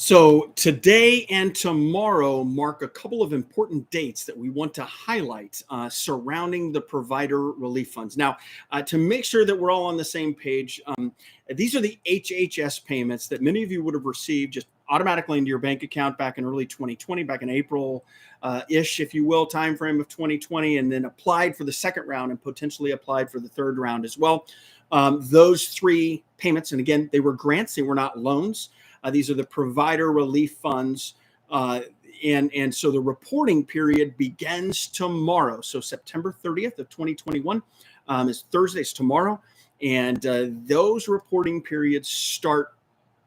So today and tomorrow mark a couple of important dates that we want to highlight surrounding the provider relief funds. Now, to make sure that we're all on the same page, these are the HHS payments that many of you would have received just automatically into your bank account back in early 2020, back in April-ish, if you will, timeframe of 2020, and then applied for the second round and potentially applied for the third round as well. Those three payments, and again, they were grants, they were not loans. These are the provider relief funds. And so the reporting period begins tomorrow. So September 30th of 2021 is Thursday's tomorrow. And those reporting periods start,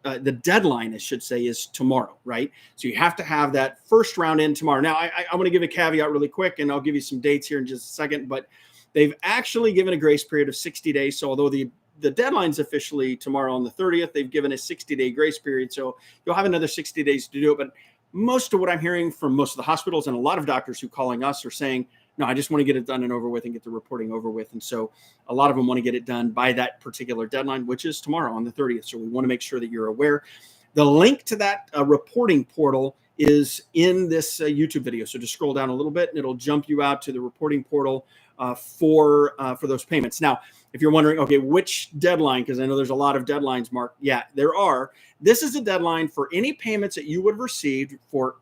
the deadline, I should say, is tomorrow, right? So you have to have that first round in tomorrow. Now, I want to give a caveat really quick, and I'll give you some dates here in just a second, but they've actually given a grace period of 60 days. So although the deadline's officially tomorrow on the 30th, they've given a 60-day grace period. So you'll have another 60 days to do it. But most of what I'm hearing from most of the hospitals and a lot of doctors who calling us are saying, no, I just want to get it done and over with and get the reporting over with. And so a lot of them want to get it done by that particular deadline, which is tomorrow on the 30th. So we want to make sure that you're aware. The link to that reporting portal is in this YouTube video. So just scroll down a little bit and it'll jump you out to the reporting portal for those payments. Now, if you're wondering, okay, which deadline, because I know there's a lot of deadlines, Mark. Yeah, there are. This is a deadline for any payments that you would have received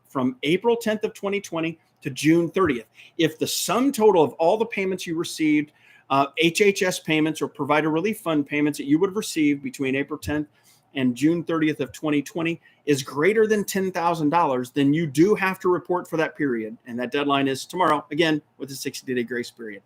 from April 10th of 2020 to June 30th. If the sum total of all the payments you received, HHS payments or provider relief fund payments that you would have received between April 10th and June 30th of 2020 is greater than $10,000, then you do have to report for that period. And that deadline is tomorrow, again, with a 60-day grace period.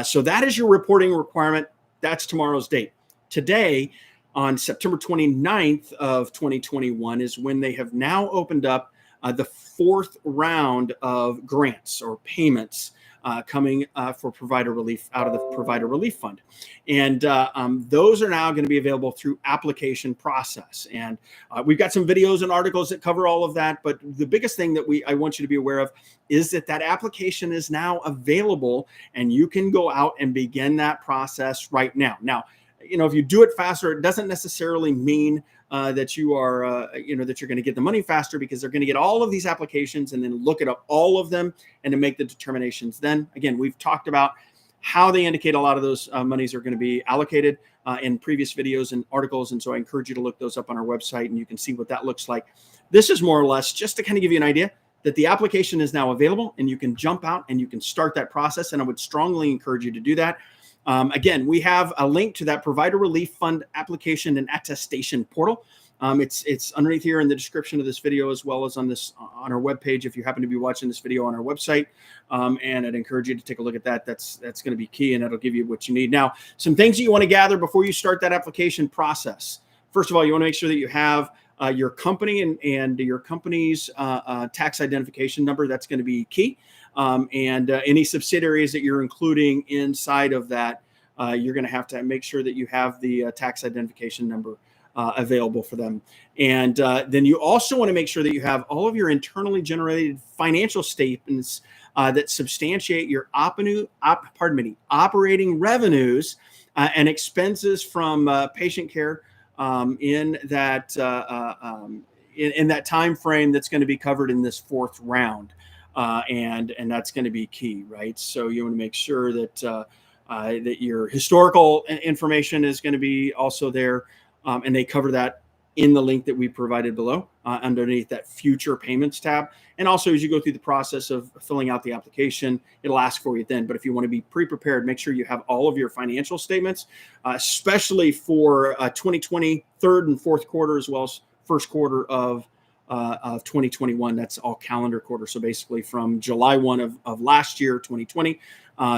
So that is your reporting requirement. That's tomorrow's date. Today, on September 29th of 2021, is when they have now opened up the fourth round of grants or payments coming for provider relief out of the provider relief fund. And those are now going to be available through application process. And we've got some videos and articles that cover all of that. But the biggest thing that I want you to be aware of is that application is now available and you can go out and begin that process right now. Now, you know, if you do it faster, it doesn't necessarily mean that you are, that you're going to get the money faster, because they're going to get all of these applications and then look at all of them and to make the determinations. Then again, we've talked about how they indicate a lot of those monies are going to be allocated in previous videos and articles. And so I encourage you to look those up on our website and you can see what that looks like. This is more or less just to kind of give you an idea that the application is now available and you can jump out and you can start that process. And I would strongly encourage you to do that. Again, we have a link to that provider relief fund application and attestation portal. It's underneath here in the description of this video, as well as on our webpage, if you happen to be watching this video on our website. And I'd encourage you to take a look at that. That's going to be key, and that'll give you what you need. Now, some things that you want to gather before you start that application process. First of all, you want to make sure that you have your company and your company's tax identification number. That's going to be key. And any subsidiaries that you're including inside of that, you're going to have to make sure that you have the tax identification number available for them. And then you also want to make sure that you have all of your internally generated financial statements that substantiate your operating revenues and expenses from patient care in that time frame that's going to be covered in this fourth round. And that's going to be key, right? So you want to make sure that that your historical information is going to be also there, and they cover that in the link that we provided below underneath that future payments tab. And also, as you go through the process of filling out the application, it'll ask for you then. But if you want to be pre-prepared, make sure you have all of your financial statements, especially for 2020 third and fourth quarter, as well as first quarter of 2021. That's all calendar quarter. So basically from July 1 of last year, 2020,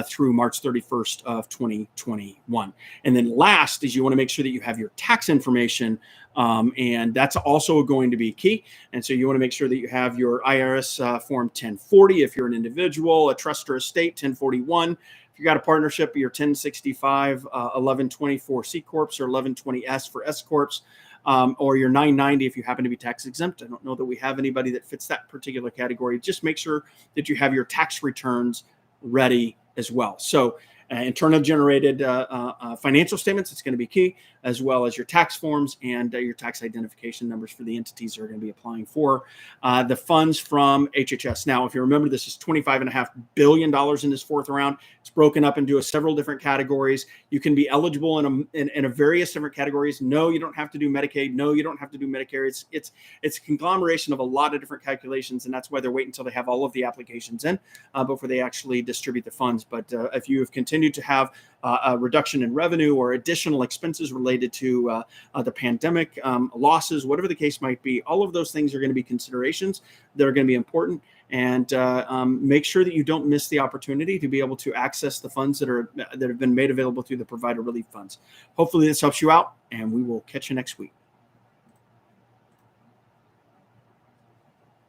through March 31st of 2021. And then last is you want to make sure that you have your tax information. And that's also going to be key. And so you want to make sure that you have your IRS form 1040 if you're an individual, a trust or estate 1041. If you got a partnership, your 1065, 1124 C Corps or 1120 S for S Corps. Or your 990 if you happen to be tax exempt. I don't know that we have anybody that fits that particular category. Just make sure that you have your tax returns ready as well. So internal generated financial statements. It's going to be key, as well as your tax forms and your tax identification numbers for the entities that are going to be applying for the funds from HHS. Now, if you remember, this is $25.5 billion in this fourth round. It's broken up into several different categories. You can be eligible in a various different categories. No, you don't have to do Medicaid. No, you don't have to do Medicare. It's a conglomeration of a lot of different calculations, and that's why they're waiting until they have all of the applications in before they actually distribute the funds. But if you have continued to have a reduction in revenue or additional expenses related to the pandemic, losses, whatever the case might be, all of those things are going to be considerations that are going to be important. And make sure that you don't miss the opportunity to be able to access the funds that have been made available through the provider relief funds. Hopefully this helps you out, and we will catch you next week.